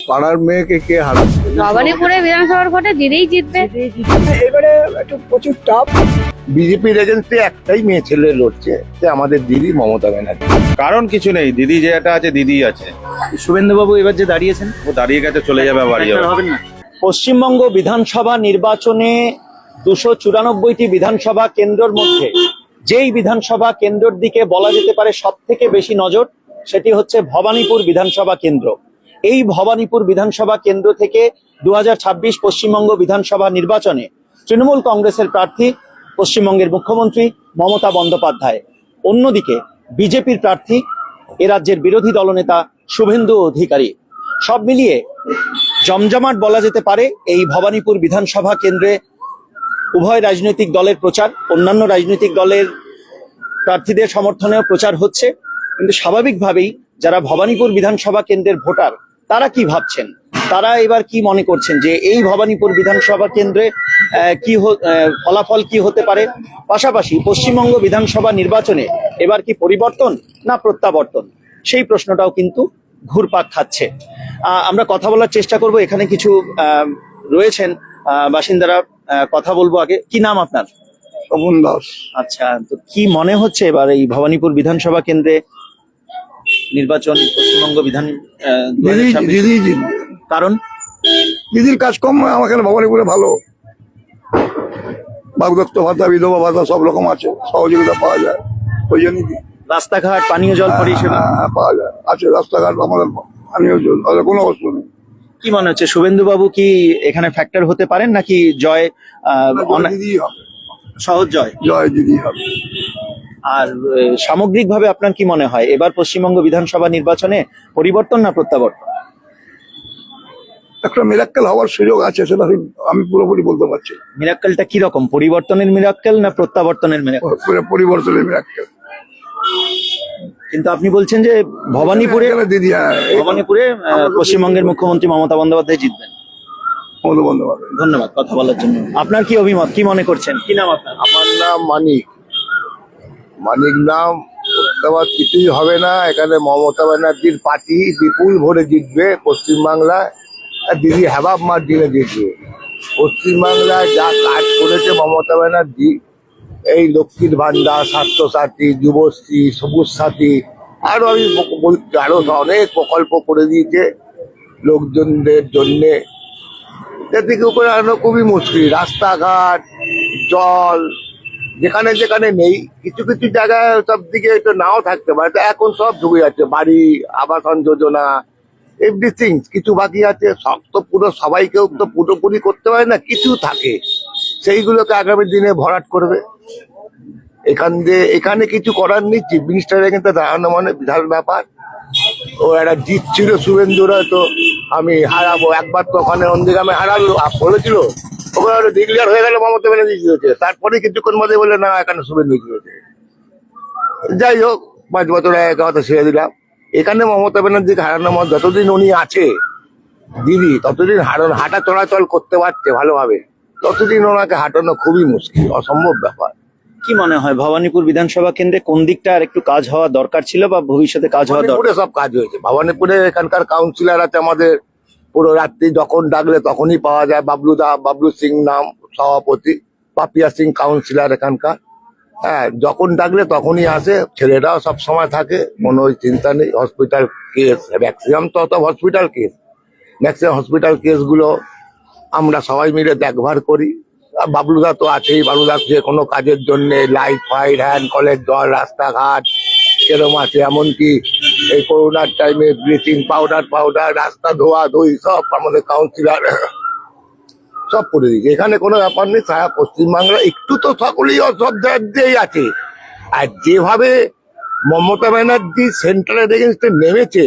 পাড়ার মেয়েকে কে হারাচ্ছে? ভবানীপুরে বিধানসভার ভোটে দিদিই জিতবে। এবারে একটু প্রচুর টাফ। বিজেপির এজেন্সি একটাই মেয়ে ছেলে লড়ছে, যে আমাদের দিদি মমতা ব্যানার্জি। কারণ কিছু নেই, দিদি যেটা আছে দিদি আছে। শুভেন্দুবাবু এবার যে দাঁড়িয়েছেন, ও দাঁড়িয়ে গেছে, চলে যাবে, বাড়ি যাবে। হবেন না। পশ্চিমবঙ্গ বিধানসভা নির্বাচনে 294টি বিধানসভা কেন্দ্রের মধ্যে যেই বিধানসভা কেন্দ্রের দিকে বলা যেতে পারে সব থেকে বেশি নজর, সেটি হচ্ছে ভবানীপুর বিধানসভা কেন্দ্র। এই ভবানীপুর বিধানসভা কেন্দ্র থেকে 2026 পশ্চিমবঙ্গ বিধানসভা নির্বাচনে তৃণমূল কংগ্রেসের প্রার্থী পশ্চিমবঙ্গের মুখ্যমন্ত্রী মমতা বন্দ্যোপাধ্যায়, অন্যদিকে বিজেপির প্রার্থী এ রাজ্যের বিরোধী দলনেতা শুভেন্দু অধিকারী। সব মিলিয়ে জমজমাট বলা যেতে পারে এই ভবানীপুর বিধানসভা কেন্দ্রে। উভয় রাজনৈতিক দলের প্রচার, অন্যান্য রাজনৈতিক দলের প্রার্থীদের সমর্থনেও প্রচার হচ্ছে, কিন্তু স্বাভাবিকভাবেই যারা ভবানীপুর বিধানসভা কেন্দ্রের ভোটার, তারা কি ভাবছেন, তারা এবার কি মনে করছেন যে এই ভবানীপুর বিধানসভা কেন্দ্রে ফলাফল কি হতে পারে। পাশাপাশি পশ্চিমবঙ্গ বিধানসভা নির্বাচনে এবার কি পরিবর্তন না প্রত্যাবর্তন, সেই প্রশ্নটাও কিন্তু ঘুরপাক খাচ্ছে। আমরা কথা বলার চেষ্টা করব, এখানে কিছু রয়েছেন বাসিন্দারা, কথা বলবো। আগে কি নাম আপনার? তপন দাস। আচ্ছা, তো কি মনে হচ্ছে এবার এই ভবানীপুর বিধানসভা কেন্দ্রে নির্বাচন পশ্চিমবঙ্গ বিধান দিদি জিতবে। কারণ দিদির কাজ কম, আমাকে ভবানীপুরে ভালো বাগদত্ত ভাতা, বিধবা ভাতা সব রকম আছে, সহযোগিতা পাওয়া যায়। ওই জন্যই রাস্তাঘাট, পানীয় জল পরিষেবা পাওয়া যায়, আছে রাস্তাঘাট, আমাদের পানীয় জল, তাদের কোনো অবস্থা নেই। কি মনে হচ্ছে, শুভেন্দু বাবু কি এখানে ফ্যাক্টর হতে পারেন নাকি জয় দিদি হবে, সহজ জয়? জয় দিদি হবে। আর সামগ্রিকভাবে আপনার কি মনে হয় এবার পশ্চিমবঙ্গ বিধানসভা নির্বাচনে পরিবর্তন না প্রত্যাবর্তন? একটা মিরাক্কেল হওয়ার সুযোগ আছে, সেটা আমি পুরোপুরি বলতে পারছি। মিরাক্কেলটা কি রকম, পরিবর্তনের মিরাক্কেল না প্রত্যাবর্তনের মিরাক্কেল? পরিবর্তনের মিরাক্কেল। কিন্তু আপনি বলছেন যে ভবানীপুরে দিদি, ভবানীপুরে পশ্চিমবঙ্গের মুখ্যমন্ত্রী মমতা বন্দ্যোপাধ্যায় জিতবেন। মমতা বন্দ্যোপাধ্যায়। ধন্যবাদ কথা বলার জন্য। আপনার কি অভিমত, কি মনে করছেন, কি নাম আপনার? আমার নাম মানিক। মানিক নাম, প্রত্যাবাদ কিছুই হবে না। এখানে মমতা ব্যানার্জির পার্টি বিপুল ভোটে জিতবে পশ্চিমবাংলায়, আর দিদি হেবাব মার্জিনে জিতবে। পশ্চিমবাংলায় যা কাজ করেছে মমতা ব্যানার্জি, এই লক্ষ্মীর ভান্ডার, স্বাস্থ্যসাথী, যুবশ্রী, সবুজ সাথী, আরো আমি আরো অনেক প্রকল্প করে দিয়েছে লোকজনদের জন্যে, থেকে উপরে আনো খুবই মুশকিল। রাস্তাঘাট, জল যেখানে যেখানে নেই, কিছু কিছু জায়গায় সব দিকে একটু নাও থাকতে পারে, তো এখন সব ঢুকে যাচ্ছে। বাড়ি, আবাসন যোজনা, এভরিথিং কিছু বাকি আছে। সব তো পুরো সবাইকেও তো পুরোপুরি করতে পারে না, কিছু থাকে, সেইগুলোকে আগামী দিনে ভরাট করবে। এখানে কিছু করার নেই। চিফ মিনিস্টারের কিন্তু দাঁড়ানো মানে বিশাল ব্যাপার। ও একটা জিতছিল শুভেন্দুরা, তো আমি হারাবো একবার, তো ওখানে নন্দীগ্রামে হারাবো বলেছিল, ওখানে ডিক্লেয়ার হয়ে গেল মমতা ব্যানার্জি জিতেছে। তারপরে কিছুক্ষণ মধ্যে বলে না, এখানে শুভেন্দু জিতেছে। যাই হোক, 5 বছর কথা ছেড়ে দিলাম। এখানে মমতা ব্যানার্জিকে হারানোর মধ্যে যতদিন উনি আছে দিদি, ততদিন হাঁটা চলাচল করতে পারছে ভালোভাবে, ততদিন ওনাকে হাঁটানো খুবই মুশকিল, অসম্ভব ব্যাপার। কি মনে হয় ভবানীপুর বিধানসভা কেন্দ্রে কোন দিকটা আর একটু কাজ হওয়া দরকার ছিল বা ভবিষ্যতে কাজ হওয়া দরকার? ভবানীপুরে সব কাজ হয়েছে। ভবানীপুরে এখানকার কাউন্সিলর আছে আমাদের, পুরো রাত্রি যখন ডাকলে তখনই পাওয়া যায়। বাবলু সিং নাম সভাপতি, পাপিয়া সিং কাউন্সিলর এখানকার। হ্যাঁ, যখন ডাকলে তখনই আসে, ছেলেরাও সব সময় থাকে, কোনো চিন্তা নেই। হসপিটাল কেস ম্যাক্সিমাম, তো হসপিটাল কেস, ম্যাক্সিমাম হসপিটাল কেসগুলো আমরা সবাই মিলে দেখভাল করি। আর বাবলুদা তো আছেই, বাবলুদা যে কোনো কাজের জন্য লাইট ফাইট, হ্যান্ড কলের জল, রাস্তাঘাট এরম আছে। এমনকি এই করোনার টাইমে ব্লিচিং পাউডার, রাস্তা ধোয়া ধুই সব আমাদের কাউন্সিলর সব করে দিয়েছে। এখানে কোনো ব্যাপার নেই। সারা পশ্চিমবাংলা একটু তো সকলেই সব রাজ্যেই আছে। আর যেভাবে মমতা ব্যানার্জি সেন্ট্রালের এগেনস্টে নেমেছে,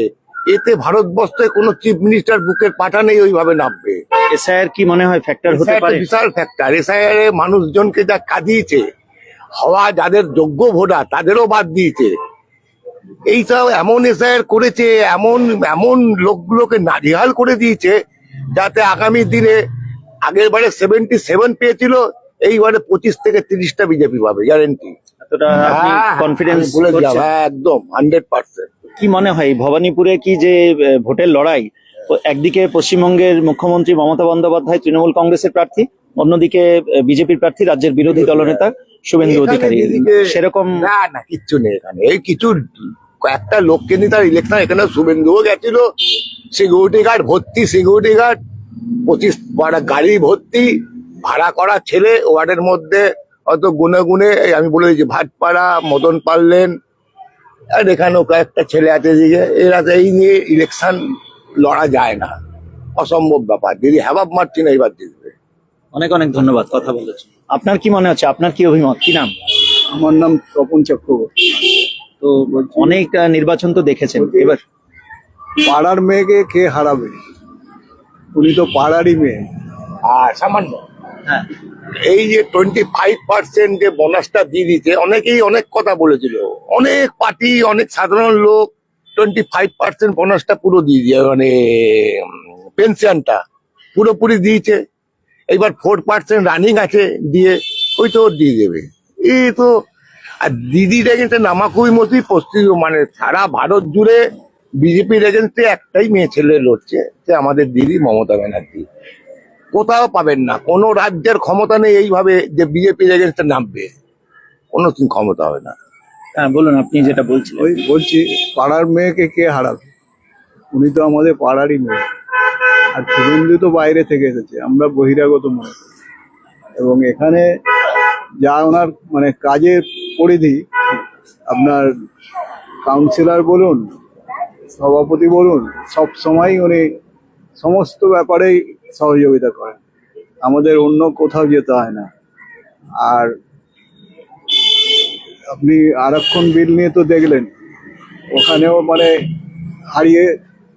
এতে ভারতবর্ষে কোনো চিফ মিনিস্টার বুকের পাঠা নেই ওইভাবে নামবে। এসআইআর কি মনে হয় ফ্যাক্টর হতে পারে? বিশাল ফ্যাক্টর। এসআইআর মানুষজনকে যা কাঁদিয়েছে, হওয়া যাদের যোগ্য ভোটার তাদেরও বাদ দিয়েছে। এইসব এমন এসআইআর করেছে, এমন লোকগুলোকে নাজেহাল করে দিয়েছে, যাতে আগামী দিনে আগের বারে 77 পেয়েছিল, এইবারে 25 থেকে 30টা বিজেপি পাবে, গ্যারেন্টি। এতটা কনফিডেন্স বলে দিলাম, একদম 100%। কি মনে হয় ভবানীপুরে কি যে ভোটের লড়াই, একদিকে পশ্চিমবঙ্গের মুখ্যমন্ত্রী মমতা বন্দ্যোপাধ্যায় তৃণমূল কংগ্রেসের প্রার্থী, অন্যদিকে বিজেপির প্রার্থী রাজ্যের বিরোধী দলনেতা শুভেন্দু এখানে অধিকারী। দিদিকে- সেরকম না না কিচ্ছু নেই এখানে, এই কিছু একটা লোককে নিয়ে তার ইলেকশন, এখানে শুভেন্দুও গেছিল, সিকিউরিটি গার্ড ভর্তি, সিকিউরিটি গার্ড 25 গাড়ি ভর্তি, ভাড়া করা ছেলে ওয়ার্ডের মধ্যে হয়তো গুনে গুনে, এই আমি বলে দিচ্ছি ভাটপাড়া, মদন পারলেন, আর এখানেও কয়েকটা ছেলে আছে দিকে, এরা তো এই নিয়ে ইলেকশন লড়া যায় না, অসম্ভব ব্যাপার। দিদি হ্যাবাব মারছি না এবার জিতবে। অনেক অনেক ধন্যবাদ কথা বলেছেন। আপনার কি মনে হচ্ছে, আপনার কি অভিমত, কি নাম? আমার নাম তপন চক্রবর্তী। তো অনেক নির্বাচন তো দেখেছেন, এবার পাড়ার মেয়েকে কে হারাবে? উনি তো পাড়ারই মেয়ে। আর সামান্য হ্যাঁ এই যে 25% যে বোনাসটা দিয়ে দিচ্ছে, অনেকেই অনেক কথা বলেছিল, অনেক পার্টি, অনেক সাধারণ লোক 25% বোনাসটা পুরো দিয়ে দিয়ে, মানে পেনশনটা পুরোপুরি দিয়েছে। এইবার 4% রানিং আছে দিয়ে, ওই তো ওর দিয়ে দেবে। এই তো, আর দিদির এগেন্সে নামাকুই মতি পশ্চিম, মানে সারা ভারত জুড়ে বিজেপির এগেন্সে একটাই মেয়ে ছেলে লড়ছে, সে আমাদের দিদি মমতা ব্যানার্জি। কোথাও পাবেন না, কোনো রাজ্যের ক্ষমতা নেই এইভাবে যে বিজেপির এগেন্সে নামবে, কোনো ক্ষমতা হবে না। হ্যাঁ বলুন, আপনি যেটা বলছিলেন। ওই বলছি, পাড়ার মেয়েকে কে হারাবে? উনি তো আমাদের পাড়ারই মেয়ে। আর শুভেন্দু তো বাইরে থেকে এসেছে, আমরা বহিরাগত মনে করি। এবং এখানে যা ওনার মানে কাজের পরিধি, আপনার কাউন্সিলর বলুন, সভাপতি বলুন, সব সময় উনি সমস্ত ব্যাপারেই সহযোগিতা করেন, আমাদের অন্য কোথাও যেতে হয় না। আর আপনি আরক্ষণ বিল নিয়ে তো দেখলেন, ওখানেও মানে হারিয়ে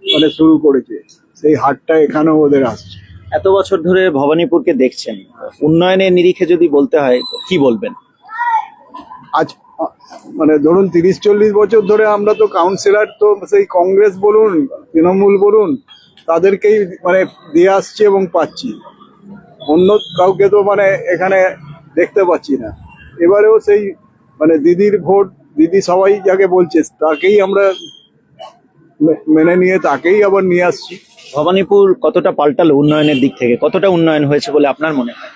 মানে শুরু করেছে, সেই হারটা এখানেও ওদের আসছে। এত বছর ধরে ভবানীপুরকে দেখছেন, উন্নয়নের নিরিখে যদি বলতে হয় কি বলবেন? আজ মানে ধরুন 30-40 বছর ধরে আমরা তো কাউন্সিলর তো সেই কংগ্রেস বলুন, তৃণমূল বলুন, তাদেরকেই মানে দিয়ে আসছি এবং পাচ্ছি, অন্য কাউকে তো মানে এখানে দেখতে পাচ্ছি না। এবারেও সেই মানে দিদির ভোট, দিদি সবাই যাকে বলছে তাকেই আমরা মেনে নিয়ে তাকেই আবার নিয়ে আসছি। ভবানীপুর কতটা পাল্টালো উন্নয়নের দিক থেকে, কতটা উন্নয়ন হয়েছে বলে আপনার মনে হয়?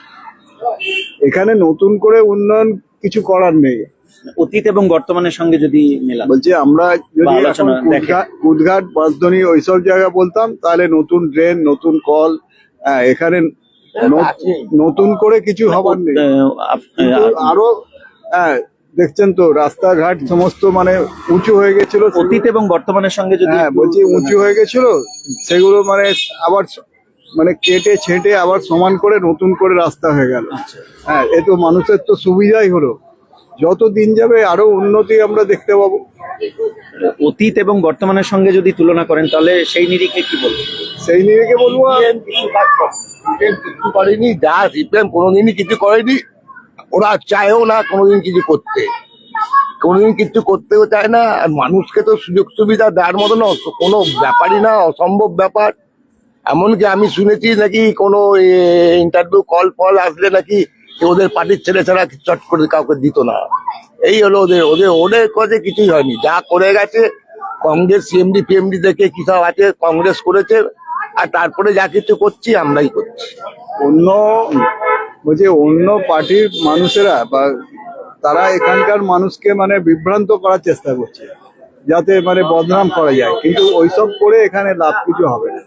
এখানে নতুন করে উন্নয়ন কিছু করার নেই। অতীত এবং বর্তমানের সঙ্গে যদি মেলা, বলছি আমরা যদি বা এখন আলোচনা দেখেন। কুদঘাট, বাঁশদ্রোণী ওইসব জায়গা বলতাম, তাহলে নতুন ড্রেন, নতুন কল, এখানে নতুন করে কিছু হবার নেই। কিন্তু আরো দেখছেন তো রাস্তাঘাট সমস্ত মানে উঁচু হয়ে গেছিল, অতীত এবং বর্তমানের সঙ্গে যদি হ্যাঁ একটু- বলছি উঁচু হয়ে গেছিল, সেগুলো মানে আবার মানে কেটে ছেটে আবার সমান করে নতুন করে রাস্তা হয়ে গেল। হ্যাঁ, এ তো মানুষের তো সুবিধাই হলো, যত দিন যাবে আরো উন্নতি আমরা দেখতে পাবো। অতীত এবং বর্তমানের সঙ্গে যদি তুলনা করেন তাহলে সেই নিরিখে কি বলবো? সেই নিয়ে বলবো কিছু করেনি, যা সিপিএম কোনোদিনই কিছু করেনি, ওরা চায়ও না কোনোদিন কিছু করতে, কোনোদিন কিছু করতেও চায় না। আর মানুষকে তো সুযোগ সুবিধা দেওয়ার মতো না, কোনো ব্যাপারই না, অসম্ভব ব্যাপার। এমনকি আমি শুনেছি নাকি কোনো ইন্টারভিউ কল ফল আসলে নাকি ওদের পার্টির ছেলে ছাড়া চট করে কাউকে দিত না। এই হলো ওদের ওদের ওদের কাছে কিছুই হয়নি, যা করে গেছে কংগ্রেস সিএমডি পিএমডি থেকে কি সব আছে কংগ্রেস করেছে, আর তারপরে যা কিছু করছি আমরাই করছি। অন্য বলছি অন্য পার্টির মানুষেরা বা তারা এখানকার মানুষকে মানে বিভ্রান্ত করার চেষ্টা করছে, যাতে মানে বদনাম করা যায়, কিন্তু ওইসব করে এখানে লাভ কিছু হবে না।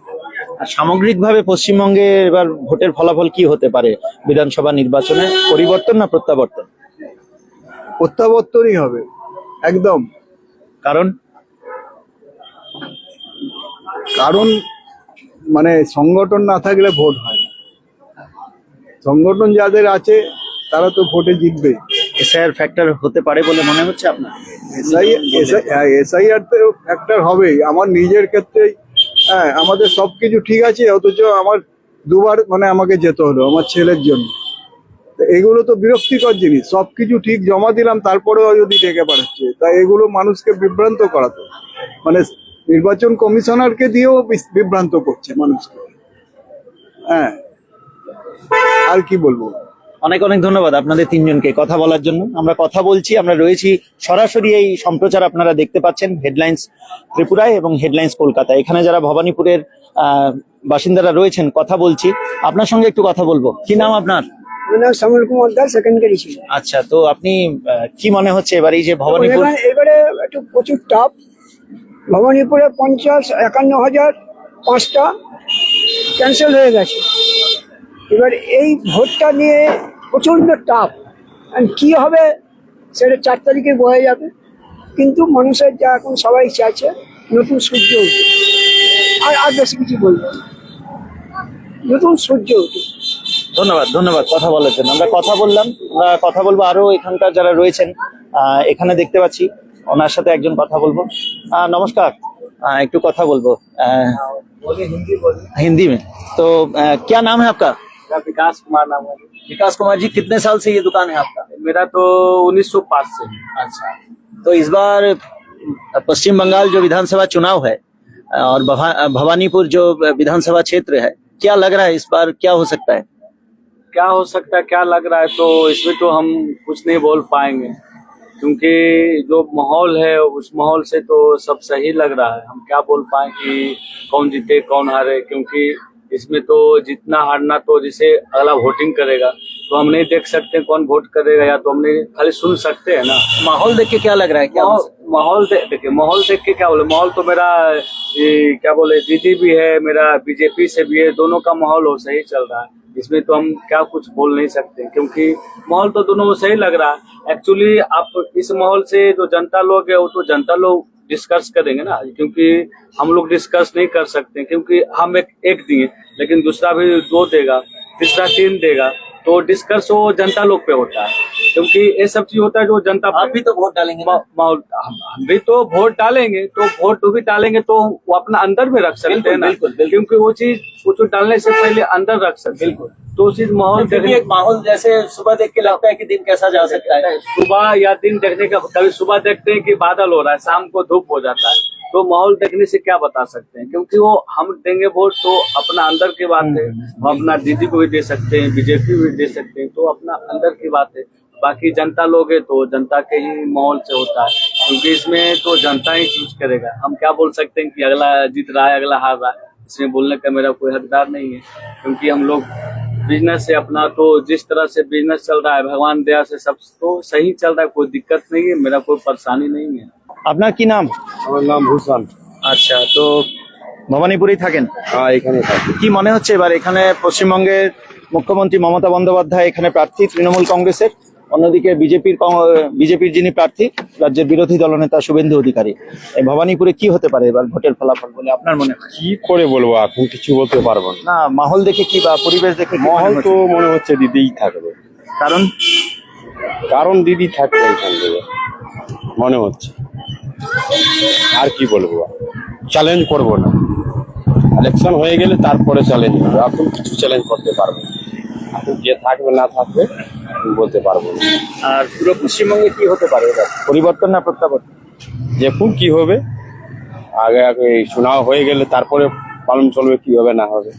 আর সামগ্রিকভাবে পশ্চিমবঙ্গে এবার ভোটের ফলাফল কি হতে পারে বিধানসভা নির্বাচনে? পরিবর্তন না প্রত্যাবর্তন? প্রত্যাবর্তনই হবে একদম। কারণ কারণ মানে সংগঠন না থাকলে ভোট হয় না, সংগঠন যাদের আছে তারা তো ভোটে জিতবে। এসআইআর ফ্যাক্টর হতে পারে বলে মনে হচ্ছে আপনার? এসআইআর তো ফ্যাক্টর হবেই। আমার নিজের ক্ষেত্রে আমাদের সবকিছু ঠিক আছে, অথচ আমার দুবার মানে আমাকে যেতে হলো আমার ছেলের জন্য। তো এগুলো তো বিরক্তিকর জিনিস, সবকিছু ঠিক জমা দিলাম তারপরেও যদি ডেকে পাঠাচ্ছে, তাই এগুলো মানুষকে বিভ্রান্ত করাতো, মানে নির্বাচন কমিশনারকে দিয়েও বিভ্রান্ত করছে মানুষকে। আর কি বলবো। অনেক অনেক ধন্যবাদ আপনাদের তিনজনকে কথা বলার জন্য। আমরা কথা বলছি, আমরা রয়েছি সরাসরি এই সম্প্রচার আপনারা দেখতে পাচ্ছেন হেডলাইন্স ত্রিপুরায় এবং হেডলাইন্স কলকাতা। এখানে যারা ভবানীপুরের বাসিন্দারা রয়েছেন, কথা বলছি। আপনার সঙ্গে একটু কথা বলবো। কি নাম আপনার? আমার নাম শ্যামল কুমার দাস, সেকেন্ডারি ছিল। আচ্ছা, তো আপনি কি মনে হচ্ছে এবার এই যে ভবানীপুর? এবারে একটু প্রচুর টাফ। ভবানীপুরে 51,000 ক্যান্সেল হয়ে গেছে। এবার এই ভোটটা নিয়ে প্রচন্ড টাফ, কি হবে সেটা 4 তারিখে বোঝা যাবে। কিন্তু মানুষের যা এখন সবাই চাইছে নতুন সূর্য উঠে, আর বেশি কিছু বলবো না। নতুন সূর্য উঠে। ধন্যবাদ, ধন্যবাদ কথা বলার জন্য। আমরা কথা বললাম, আমরা কথা বলবো আরো এখানকার যারা রয়েছেন। এখানে দেখতে পাচ্ছি, ওনার সাথে একজন কথা বলবো। নমস্কার, একটু কথা বলবো हिंदी में। तो क्या नाम है आपका? विकास कुमार नाम है। विकास कुमार जी, कितने साल से ये दुकान है आपका? मेरा तो 1905 से है। अच्छा, तो इस बार पश्चिम बंगाल जो विधानसभा चुनाव है और भवानीपुर जो विधानसभा क्षेत्र है, क्या लग रहा है इस बार क्या हो सकता है? क्या हो सकता है, क्या लग रहा है, तो इसमें तो हम कुछ नहीं बोल पाएंगे, क्योंकि जो माहौल है उस माहौल से तो सब सही लग रहा है। हम क्या बोल पाए कि कौन जीते कौन हारे, क्योंकि इसमें तो जितना हारना तो जिसे अगला वोटिंग करेगा तो हम नहीं देख सकते कौन वोट करेगा, या तो हमने खाली सुन सकते हैं ना। माहौल देख के क्या लग रहा है? क्या माहौल देखिए, माहौल देख के क्या बोले, माहौल तो मेरा क्या बोले दीदी भी है, मेरा बीजेपी से भी है, दोनों का माहौल हो सही चल रहा है। इसमें तो हम क्या कुछ बोल नहीं सकते, क्योंकि माहौल तो दोनों सही लग रहा है। एक्चुअली आप इस माहौल से जो जनता लोग है वो तो जनता लोग डिस्कस करेंगे ना, क्योंकि हम लोग डिस्कस नहीं कर सकते, क्योंकि हम एक दिए लेकिन दूसरा भी 2 देगा, तीसरा 3 देगा, तो डिस्कस वो जनता लोग पे होता है, क्योंकि ये सब चीज होता है जो जनता। आप भी तो वोट डालेंगे ना? हम भी तो वोट डालेंगे, तो वोट भी डालेंगे तो वो अपना अंदर में रख सकते हैं ना, क्योंकि वो चीज कुछ डालने से पहले अंदर रख सकते हैं। तो उस चीज माहौल देखिए, एक माहौल जैसे सुबह देख के लगता है कि दिन कैसा जा सकता है। सुबह या दिन देखने का, कभी सुबह देखते हैं कि बादल हो रहा है, शाम को धूप हो जाता है, तो माहौल देखने से क्या बता सकते हैं, क्योंकि वो हम देंगे वोट तो अपना अंदर की बात है। हम अपना दीदी को भी दे सकते हैं, बीजेपी भी दे सकते हैं, तो अपना अंदर की बात है। बाकी जनता लोग है तो जनता के ही माहौल से होता है, क्योंकि इसमें तो जनता ही चूज करेगा। हम क्या बोल सकते हैं कि अगला जीत रहा है अगला हार रहा है, इसमें बोलने का मेरा कोई हकदार नहीं है, क्योंकि हम लोग बिजनेस से अपना तो जिस तरह से बिजनेस चल रहा है भगवान दया से सब तो सही चल रहा है, कोई दिक्कत नहीं है, मेरा कोई परेशानी नहीं है। আপনার কি নাম? আমার নাম ভূষণ। আচ্ছা, তো ভবানীপুরেই থাকেন? হ্যাঁ, এখানে থাকি। কি মনে হচ্ছে এবার এখানে পশ্চিমবঙ্গের মুখ্যমন্ত্রী মমতা বন্দ্যোপাধ্যায় এখানে প্রার্থী তৃণমূল কংগ্রেসের, অন্যদিকে বিজেপির যিনি প্রার্থী রাজ্যের বিরোধী দলনেতা শুভেন্দু অধিকারী, এই ভবানীপুরে কি হতে পারে এবার ভোটের ফলাফল বলে আপনার মনে হয়? কি করে বলবো, এখন কিছু বলতে পারবো না। না, মাহল দেখে কি বা পরিবেশ দেখে কি মহল মনে তো হচ্ছে? মনে হচ্ছে দিদিই থাকবে, কারণ দিদি থাকবে এখান থেকে মনে হচ্ছে। আর কি বলবো, চ্যালেঞ্জ করবো না, ইলেকশন হয়ে গেলে তারপরে চ্যালেঞ্জ করবো, এখন কিছু চ্যালেঞ্জ করতে পারবো না। এখন যে থাকবে না থাকবে বলতে পারবো না। আর পুরো পশ্চিমবঙ্গে কি হতে পারে এবার, পরিবর্তন না প্রত্যাবর্তন? দেখুন কি হবে, আগে আগে চুনাও হয়ে গেলে তারপরে পালন চলবে, কি হবে না হবে।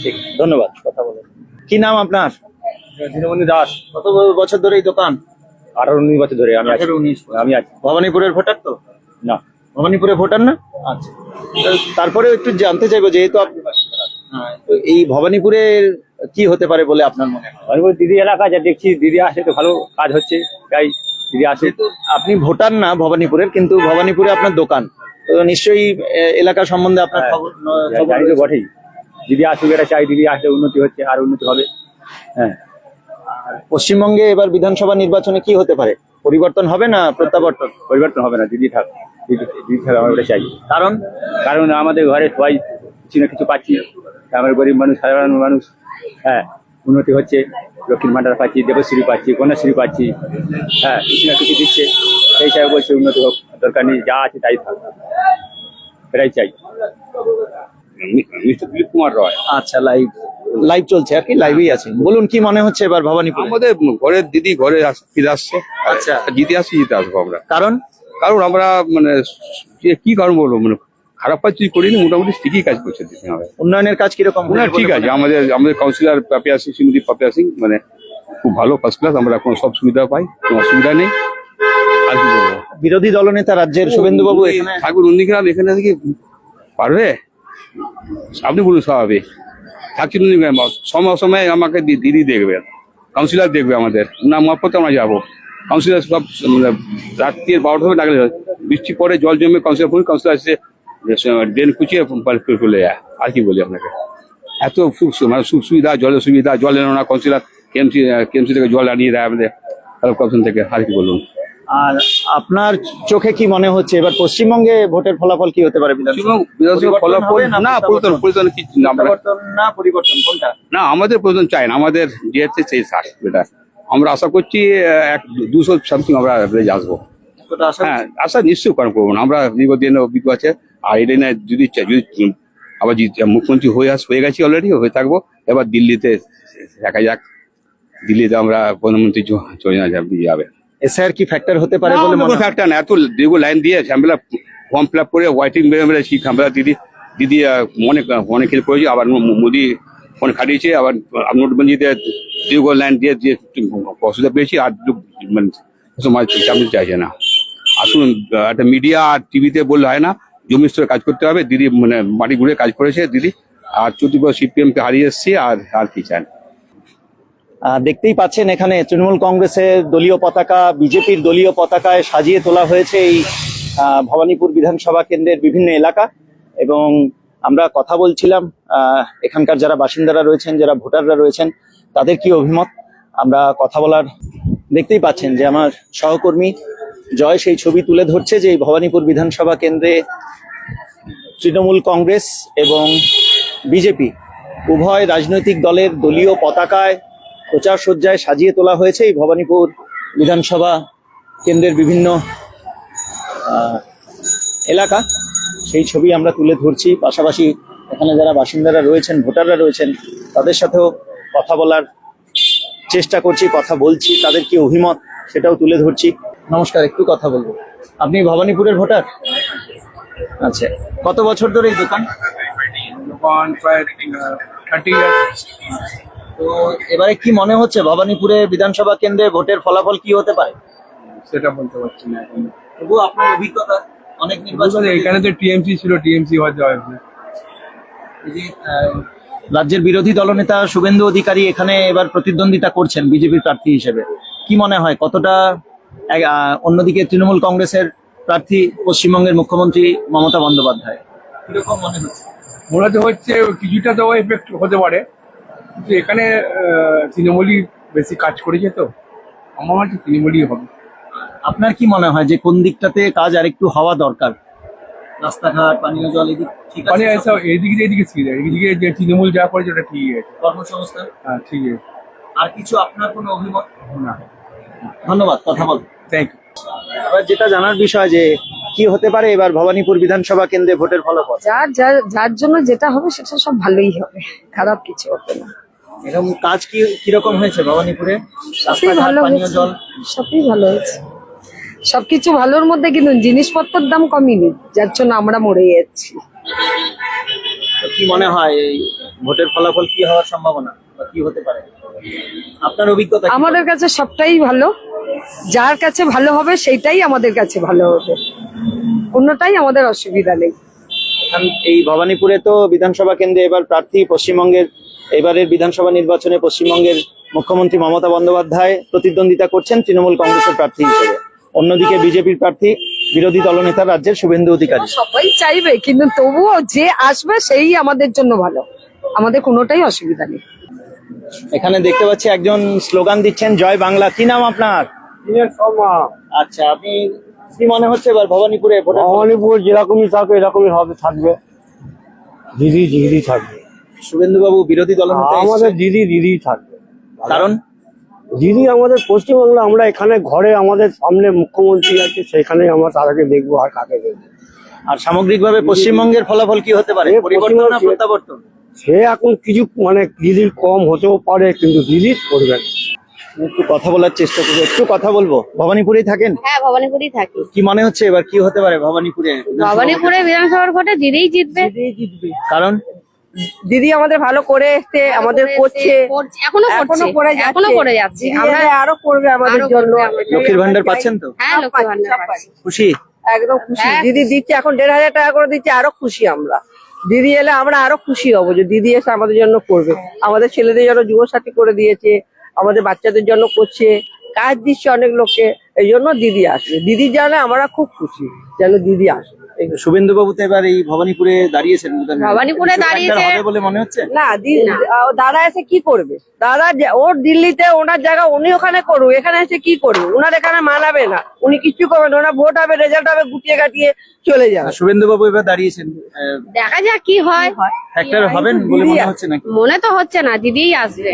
ঠিক, ধন্যবাদ কথা বলে। কি নাম আপনার? দীনবন্ধু দাস। কত বছর ধরে এই দোকান? 18-19 বছর ধরে আমি আছি। 18-19 আমি আছি ভবানীপুরের ভোটার তো? না, ভবানীপুরে ভোটার না? আচ্ছা, তারপরে একটু জানতে চাইবো, যেহেতু আপনি তো এই ভবানীপুরে কি হতে পারে বলে আপনার মনে হয়? ভবানীপুর দিদি এলাকা যা দেখছি, দিদি আসে তো ভালো কাজ হচ্ছে, তাই দিদি আসে। যেহেতু আপনি ভোটার না ভবানীপুরের, কিন্তু ভবানীপুরে আপনার দোকান, তো নিশ্চয়ই এলাকা সম্বন্ধে আপনার খবর জানি তো বটেই, দিদি আসুক, এটা চাই, দিদি আসলে উন্নতি হচ্ছে, আর উন্নতি হবে। হ্যাঁ, পশ্চিমবঙ্গে এবার বিধানসভা নির্বাচনে কি হতে পারে, পরিবর্তন হবে না প্রত্যাবর্তন? পরিবর্তন হবে না, দিদি থাক, দিদি থাক, আমরা ওটা চাই। কারণ কারণ আমাদের ঘরে সবাই কিছু না কিছু পাচ্ছি, আমার গরিব মানুষ, সাধারণ মানুষ, হ্যাঁ, উন্নতি হচ্ছে, লক্ষ্মীর ভান্ডার পাচ্ছি, দেবশ্রী পাচ্ছি, কন্যাশ্রী পাচ্ছি, হ্যাঁ, কিছু না কিছু দিচ্ছে, সেই হিসাবে বলছে উন্নতি হোক, দরকার নেই, যা আছে তাই থাক, এটাই চাই। মিস্টার দিলীপ কুমার রয়। আচ্ছা, লাইভ চলছে আর কি, লাইভেই আছে। বলুন কি মনে হচ্ছে এবার ভবানীপুর? আমাদের ঘরের দিদি ঘরে ফিরে আসছে, আচ্ছা, জিতে আসবো আমরা। কারণ আমরা মানে কি কারণ বলবো, মানে খারাপ কাজ তুই করিনি, মোটামুটি ঠিকই কাজ করছে দিদি। উন্নয়নের কাজ কিরকম? ঠিক আছে, আমাদের কাউন্সিলর পাপিয়া সিং, শ্রীমতী পাপিয়া সিং, মানে খুব ভালো, ফার্স্ট ক্লাস, আমরা এখন সব সুবিধা পাই, কোনো অসুবিধা নেই। আর কি বলবো, বিরোধী দলনেতা রাজ্যের শুভেন্দু বাবু এখানে ঠাকুর উন্দিকরাম এখানে থেকে পারবে, আপনি বলুন স্বাভাবিক থাকছি সময় সময় আমাকে দিদি দেখবে, কাউন্সিলর দেখবে আমাদের, না মারফত আমরা যাবো। কাউন্সিলর সব রাত্রি 12টা হবে ডাকলে বৃষ্টি পরে জল জমে কাউন্সিলর এসে ড্রেন খুঁচিয়ে খুলে যায়। আর কি বলি আপনাকে, এত মানে সুবিধা, জলের সুবিধা, জল এলো না কাউন্সিলর কেএমসি থেকে জল আনিয়ে দেয় আমাদের কর্পোরেশন থেকে। আর কি বলুন, আর আপনার চোখে কি মনে হচ্ছে এবার পশ্চিমবঙ্গে ভোটের ফলাফল কি হতে পারে? বিধানসভা পরিবর্তন ফলাফল হবে না না, পরিবর্তন কিছু না, পরিবর্তন না পরিবর্তন কোনটা? না আমাদের প্রয়োজন চাই না, আমাদের যেহেতু সেই শ্বাস এটা আমরা আশা করছি 200 সামথিং আমরা আসবো। কতটা আশা? হ্যাঁ আশা নিশ্চয়ই করা করবো না, আমরা দীর্ঘদিন অভিজ্ঞ আছে। আর এটা নিয়ে যদি আবার মুখ্যমন্ত্রী হয়ে গেছি অলরেডি, হয়ে থাকবো। এবার দিল্লিতে দেখা যাক, দিল্লিতে আমরা প্রধানমন্ত্রী চলে যাবে। এসআইআর কি ফ্যাক্টর হতে পারে বলে মনে হয়? ফ্যাক্টর না, এত দীর্ঘ লাইন দিয়ে ঝামেলা, ফর্ম ফিল আপ করে ওয়াইটিং বেড়ে কি ঝামেলা দিদি অনেক কিছু করেছি। আবার মোদি ফোন খাটিয়েছে, আবার নোটবন্দিতে দীর্ঘ লাইন দিয়ে অসুবিধা পেয়েছি। আর মানে সময় চাকরি চাইছে না। আসুন, একটা মিডিয়া আর টিভিতে বললে হয় না, জমি স্তরে কাজ করতে হবে। দিদি মানে মাটি ঘুরে কাজ করেছে দিদি, আর চতুর্থ সিপিএম কে হারিয়ে এসছি। আর কি চান? দেখতেই পাচ্ছেন এখানে তৃণমূল কংগ্রেসের দলীয় পতাকা, বিজেপির দলীয় পতাকায় সাজিয়ে তোলা হয়েছে এই ভবানীপুর বিধানসভা কেন্দ্রের বিভিন্ন এলাকা। এবং আমরা কথা বলছিলাম এখানকার যারা বাসিন্দারা রয়েছেন, যারা ভোটাররা রয়েছেন, তাদের কি অভিমত আমরা কথা বলার। দেখতেই পাচ্ছেন যে আমার সহকর্মী জয় সেই ছবি তুলে ধরছে যে এই ভবানীপুর বিধানসভা কেন্দ্রে তৃণমূল কংগ্রেস এবং বিজেপি উভয় রাজনৈতিক দলের দলীয় পতাকায় প্রচার সজ্জায় সাজিয়ে তোলা হয়েছে এই ভবানীপুর বিধানসভা কেন্দ্রের বিভিন্ন এলাকা। সেই ছবি আমরা তুলে ধরছি, পাশাপাশি এখানে যারা বাসিন্দারা রয়েছেন, ভোটাররা রয়েছেন, তাদের সাথেও কথা বলার চেষ্টা করছি, কথা বলছি, তাদের কি অভিমত সেটাও তুলে ধরছি। নমস্কার, একটু কথা বলবো। আপনি ভবানীপুরের ভোটার? আচ্ছা, কত বছর ধরে এই দোকান? প্রায় 30 years। তো এবারে কি মনে হচ্ছে ভবানীপুরে বিধানসভা কেন্দ্রে ভোটের ফলাফল কি হতে পারে? সেটা বলতে পারছি না এখন। তবু আপনার অভিজ্ঞতা, অনেক নির্বাচন এখানে তো টিএমসি ছিল, টিএমসি হয়তো হয়েছে। এই যে, রাজ্যের বিরোধী দলনেতা শুভেন্দু অধিকারী এখানে এবার প্রতিদ্বন্দ্বিতা করছেন বিজেপির প্রার্থী হিসেবে। কি মনে হয় কতটা? অন্যদিকে তৃণমূল কংগ্রেসের প্রার্থী পশ্চিমবঙ্গের মুখ্যমন্ত্রী মমতা বন্দ্যোপাধ্যায়, কিরকম মনে হচ্ছে? মনে হচ্ছে কিছুটা তো এফেক্ট হতে পারে, কিন্তু এখানে তৃণমূলই বেশি কাজ করেছে, তো আমার মনে হচ্ছে তৃণমূলই হবে। আপনার কি মনে হয় যে কোন দিকটাতে কাজ আরেকটু হওয়া দরকার? রাস্তাঘাট, পানীয় জল, এদিক ঠিক আছে? মানে এদিকে ঠিক আছে, এদিকে যে তৃণমূল যা করেছে ওটা ঠিক আছে। কর্মসংস্থান? হ্যাঁ ঠিক আছে। আর কিছু আপনার কোনো অভিমত? না, ধন্যবাদ, কথা বল। Thank you. এবার যেটা জানার বিষয় যে কি হতে পারে এবার ভবানীপুর বিধানসভা কেন্দ্রে ভোটের ফলাফল। যার জন্য যেটা হবে সেটা সব ভালোই হবে, খারাপ কিছু হবে না। এরকম কাজ কিরকম হয়েছে ভবানীপুরে? সবই ভালো হয়েছে, সবই ভালো হয়েছে। সবকিছু ভালোর মধ্যে কিন্তু জিনিসপত্রের দাম কমেনি, যার জন্য আমরা মরে যাচ্ছি। তো কি মনে হয় এই ভোটের ফলাফল কি হওয়ার সম্ভাবনা বা কি হতে পারে আপনার অভিজ্ঞতা? আমাদের কাছে সবটাই ভালো, যার কাছে ভালো হবে সেইটাই আমাদের কাছে ভালো হবে, কোনোটাই আমাদের অসুবিধা নেই। এই ভবানীপুরে তো বিধানসভা কেন্দ্রে এবার প্রার্থী পশ্চিমবঙ্গের এবারের বিধানসভা নির্বাচনে পশ্চিমবঙ্গের মুখ্যমন্ত্রী মমতা বন্দ্যোপাধ্যায় প্রতিদ্বন্দ্বিতা করছেন তৃণমূল কংগ্রেসের প্রার্থী হিসেবে। অন্যদিকে বিজেপির প্রার্থী বিরোধী দলনেতা রাজ্যের শুভেন্দু অধিকারী। সবাই চাইবে, কিন্তু তবুও যে আসবে সেই আমাদের জন্য ভালো, আমাদের কোনোটাই অসুবিধা নেই। এখানে দেখতে পাচ্ছি একজন স্লোগান দিচ্ছেন, জয় বাংলা। কি নাম আপনার? আচ্ছা, আপনি কি মনে হচ্ছে এবার ভবানীপুরে? ভবানীপুর যেরকমই থাকবে এরকমই হবে, থাকবে দিদি থাকবে। শুভেন্দু বাবু বিরোধী দলনেতা, আমাদের দিদি থাকবে। কারণ দিদি আমাদের পশ্চিমবাংলা, আমরা এখানে ঘরে আমাদের সামনে মুখ্যমন্ত্রী আছে, সেখানে আমরা তাদেরকে দেখবো, আর কাকে দেখবো। আর সামগ্রিকভাবে পশ্চিমবঙ্গের ফলাফল কি হতে পারে? পরিবর্তন না প্রত্যাবর্তন? সে এখন কিছু মানে দিদির কম হতেও পারে, কিন্তু দিদি করবে। একটু কথা বলার চেষ্টা করবো, একটু কথা বলবো। ভবানীপুরেই থাকেন? হ্যাঁ, ভবানীপুরেই থাকি। কি মনে হচ্ছে এবার কি হতে পারে ভবানীপুরে? ভবানীপুরে বিধানসভার ভোটে দিদিই জিতবে। কারণ দিদি আমাদের ভালো করে এসছে, আমাদের করছে, এখনো করে যাচ্ছে। আমরা আরো করবে আমাদের জন্য। লক্ষ্মীর ভান্ডার পাচ্ছেন তো? হ্যাঁ, লক্ষ্মীর ভান্ডার পাচ্ছি। খুশি? একদম খুশি। হ্যাঁ। দিদি দিচ্ছে, এখন 1500 টাকা করে দিচ্ছে, আরো খুশি আমরা। দিদি এলে আমরা আরো খুশি হব যে দিদি এসে আমাদের জন্য করবে, আমাদের ছেলেদের জন্য যুবসাথী করে দিয়েছে, আমাদের বাচ্চাদের জন্য করছে, কাজ দিচ্ছে অনেক লোককে, এই জন্য দিদি আসবে। দিদি জানে আমরা খুব খুশি যেন দিদি আসবে। শুভেন্দু বাবু তো এবার এই ভবানীপুরে দাঁড়িয়েছেন, ভবানীপুরে কিছু দাঁড়িয়েছে। factor হবে বলে মনে হচ্ছে। না দাদা এসে কি করবে? দাদা ওর দিল্লিতে ওনার জায়গা, উনি ওখানে করুক, এখানে এসে কি করবে? ওনার এখানে মানাবে না, উনি কিছু করবেন না। ওনার ভোট হবে, রেজাল্ট হবে, গুটিয়ে গাটিয়ে চলে যাবে। শুভেন্দু বাবু এবার দাঁড়িয়েছেন, দেখা যাক কি হয়। ফ্যাক্টর হবেন বলে মনে হচ্ছে নাকি? মনে তো হচ্ছে না, দিদিই আসবে,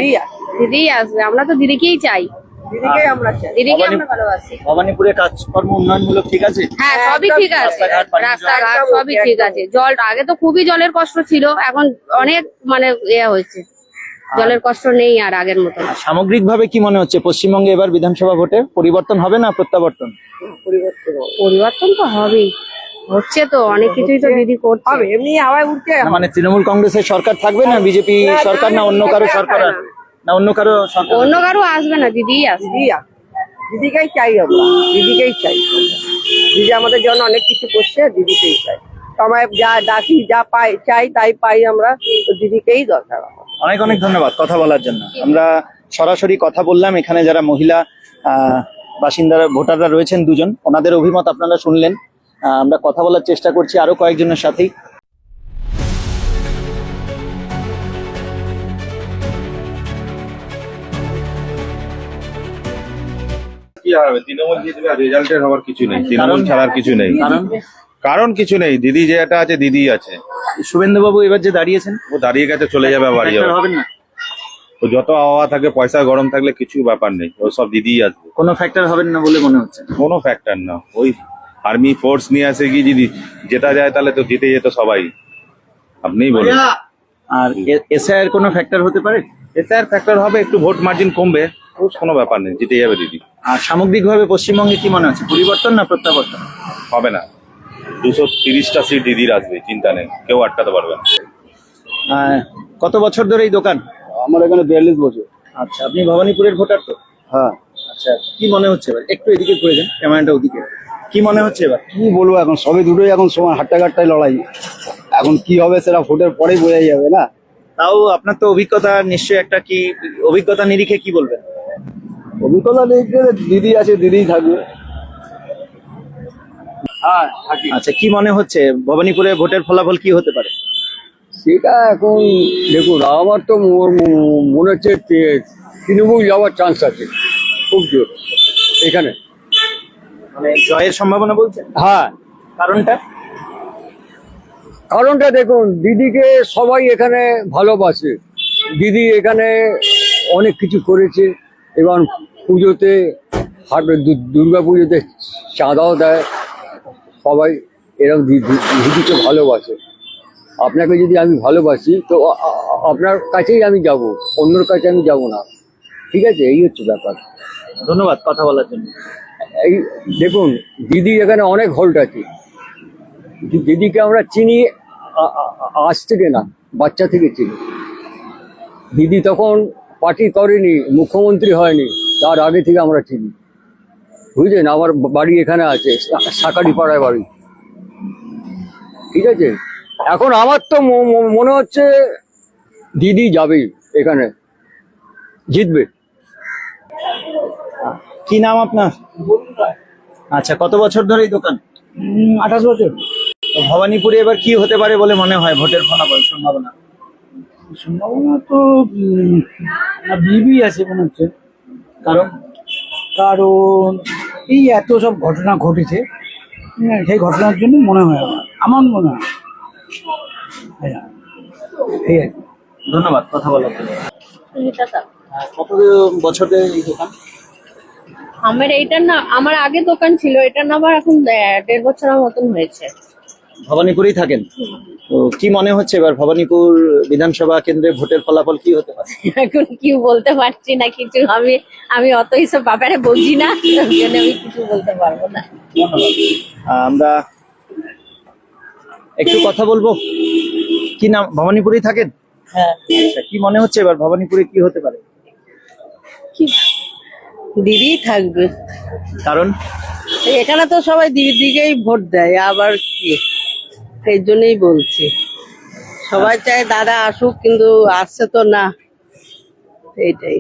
দিদিই আসবে। আমরা তো দিদিকেই চাই, দিদিকে আমরা চাই। দিদিকে আমরা ভালোবাসি। ভবানীপুরে কাজকর্ম উন্নয়নমূলক ঠিক আছে? হ্যাঁ, সবই ঠিক আছে, রাস্তাঘাট, পানীয় জল। রাস্তাঘাট সবই ঠিক আছে। জল আগে তো খুবই জলের কষ্ট ছিল, এখন অনেক মানে হয়েছে, জলের কষ্ট নেই আর আগের মতো। সামগ্রিকভাবে কি মনে হচ্ছে পশ্চিমবঙ্গে এবার বিধানসভা ভোটে পরিবর্তন হবে না প্রত্যাবর্তন? পরিবর্তন তো হবেই, হচ্ছে তো অনেক কিছুই তো দিদি করছে। হবে, এমনি হাওয়ায় উঠতে না, মানে তৃণমূল কংগ্রেসের সরকার থাকবে না, বিজেপি সরকার, না অন্য কারো সরকার, না অন্য কারো সরকার? অন্য কারো আসবে না, দিদিই আসবে। দিদিকেই চাই আমরা, দিদিকেই চাই। দিদি আমাদের জন্য অনেক কিছু করছে, দিদিকেই চাই। সময় যা ডাকি, যা পাই চাই তাই পাই আমরা, তো দিদিকেই দরকার আমার। অনেক অনেক ধন্যবাদ কথা বলার জন্য। আমরা সরাসরি কথা বললাম, এখানে যারা মহিলা বাসিন্দারা ভোটাররা রয়েছেন দুজন, ওনাদের অভিমত আপনারা শুনলেন। আমরা কথা বলার চেষ্টা করছি আরো কয়েকজনের সাথেই। কি হবে, তৃণমূল জিতবে, রেজাল্টের হওয়ার কিছু নেই, তৃণমূল ছাড়ার কিছু নেই। কারণ কিছু নেই, দিদি যেটা আছে দিদি আছে। শুভেন্দু বাবু এবার যে দাঁড়িয়েছেন, ও দাঁড়িয়ে গেছে, চলে যাবে, বাড়ি যাবে। হবেন না? ও যত আবহাওয়া থাকে, পয়সা গরম থাকলে কিছু ব্যাপার নেই, ও সব দিদিই আসবে। কোনো ফ্যাক্টর হবেন না বলে মনে হচ্ছে? কোনো ফ্যাক্টর না, ওই আর্মি ফোর্স নিয়ে আসে কি যদি যেটা যায় তাহলে তো জিতে যেত সবাই, আপনিই বলুন। আর এসআইআর কোনো ফ্যাক্টর হতে পারে? এসআর ফ্যাক্টর হবে, একটু ভোট মার্জিন কমবে, কোনো ব্যাপার নেই, জিতে যাবে দিদি। আর সামগ্রিকভাবে পশ্চিমবঙ্গে কি মনে হচ্ছে, পরিবর্তন না প্রত্যাবর্তন? হবে না, 230টা সিট দিদির আসবে, চিন্তা নেই, কেউ আটকাতে পারবে না। কত বছর ধরে এই দোকান? আমার এখানে 42 বছর। আচ্ছা, আপনি ভবানীপুরের ভোটার তো? হ্যাঁ। আচ্ছা, কি মনে হচ্ছে এবার? একটু এদিকে করে দেন, ক্যামেরাটা ওদিকে। কি মনে হচ্ছে এবার? কি বলবো, এখন সবে দুটোই এখন সময় হাট্টাঘাট্টায় লড়াই। এখন কি হবে সেটা ভোটের পরেই বোঝা যাবে না। তাও আপনার তো অভিজ্ঞতা নিশ্চয়ই একটা, কি অভিজ্ঞতা নিরিখে কি বলবেন? অভিজ্ঞতা নেই, দিদি আছে, দিদিই থাকবে। হ্যাঁ, আচ্ছা, কি মনে হচ্ছে ভবানীপুরে ভোটের ফলাফল কি হতে পারে? সেটা এখন দেখুন, আমার তো মনে হচ্ছে তৃণমূল যাওয়ার চান্স আছে খুব জোর এখানে। মানে জয়ের সম্ভাবনা বলছেন? হ্যাঁ। কারণটা দেখুন, দিদিকে সবাই এখানে ভালোবাসে, দিদি এখানে অনেক কিছু করেছে, এবং পুজোতে দুর্গা পুজোতে চাঁদাও দেয় সবাই, এরকম দিদিকে ভালোবাসে। আপনাকে যদি আমি ভালোবাসি তো আপনার কাছেই আমি যাব, অন্যর কাছে আমি যাব না, ঠিক আছে? এই হচ্ছে ব্যাপার। ধন্যবাদ কথা বলার জন্য। এই দেখুন, দিদি এখানে অনেক হল্ট আছে, দিদিকে আমরা চিনি আজ থেকে না, বাচ্চা থেকে চিনি। দিদি তখন পার্টি করেনি, মুখ্যমন্ত্রী হয়নি, তার আগে থেকে আমরা চিনি, বুঝলেন? আমার বাড়ি এখানে আছে, সাকারি পাড়ায় বাড়ি, ঠিক আছে? এখন আমার তো মনে হচ্ছে দিদি যাবেই, এখানে জিতবে। কি নাম আপনার? আচ্ছা, কত বছর ধরে এই দোকান? 28 বছর। তো ভবানীপুরে এবার কি হতে পারে বলে মনে হয় ভোটের ফলাফল সম্ভাবনা? সম্ভাবনা তো বিবি আছে মনে হচ্ছে। কারণ কারণ এই এত সব ঘটনা ঘটেছে, সেই ঘটনার জন্য মনে হয়, আমার মনে হয়। এই আর কি। ধন্যবাদ কথা বলার জন্য। কত বছর ধরে এই দোকান? আমার এইটার না, আমার আগে দোকান ছিল, এটার না আমার এখন 1.5 বছরের মতন হয়েছে। ভবানীপুরেই থাকেন তো, কি মনে হচ্ছে এবার ভবানীপুর বিধানসভা কেন্দ্রে ভোটের ফলাফল কি হতে পারে? এখন কি বলতে পারছি না কিছু, আমি অত এইসব ব্যাপারে বুঝি না, ওই জন্য আমি কিছু বলতে পারবো না। আমরা একটু কথা বলবো। কি নাম? ভবানীপুরেই থাকেন? হ্যাঁ। আচ্ছা, কি মনে হচ্ছে এবার ভবানীপুরে কি হতে পারে? দিদি থাকবে, কারণ এখানে তো সবাই দিদিকেই ভোট দেয়, আবার কি, সেই জন্যই বলছি। সবাই চায় দাদা আসুক, কিন্তু আসছে তো না, এইটাই।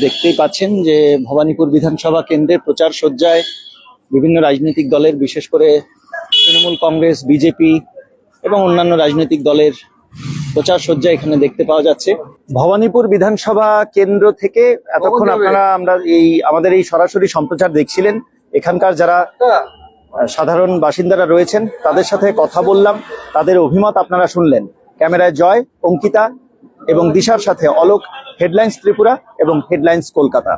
দেখতেই পাচ্ছেন যে ভবানীপুর বিধানসভা কেন্দ্রের প্রচার সজ্জায় বিভিন্ন রাজনৈতিক দলের, বিশেষ করে তৃণমূল কংগ্রেস, বিজেপি এবং অন্যান্য রাজনৈতিক দলের প্রচার সজ্জা এখানে দেখতে পাওয়া যাচ্ছে। ভবানীপুর বিধানসভা কেন্দ্র থেকে এতক্ষণ আমাদের এই সরাসরি সম্প্রচার দেখছিলেন। এখানকার যারা সাধারণ বাসিন্দারা রয়েছেন তাদের সাথে কথা বললাম, তাদের অভিমত আপনারা শুনলেন। ক্যামেরায় জয়, অঙ্কিতা এবং দিশার সাথে অলোক, হেডলাইন্স ত্রিপুরা এবং headlines Kolkata.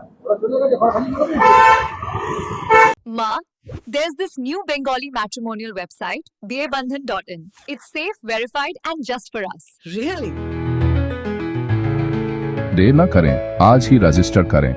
Ma, there's this new Bengali matrimonial website, BABandhan.in. It's safe, verified, and just for us. देर न करें, आज ही रजिस्टर करें।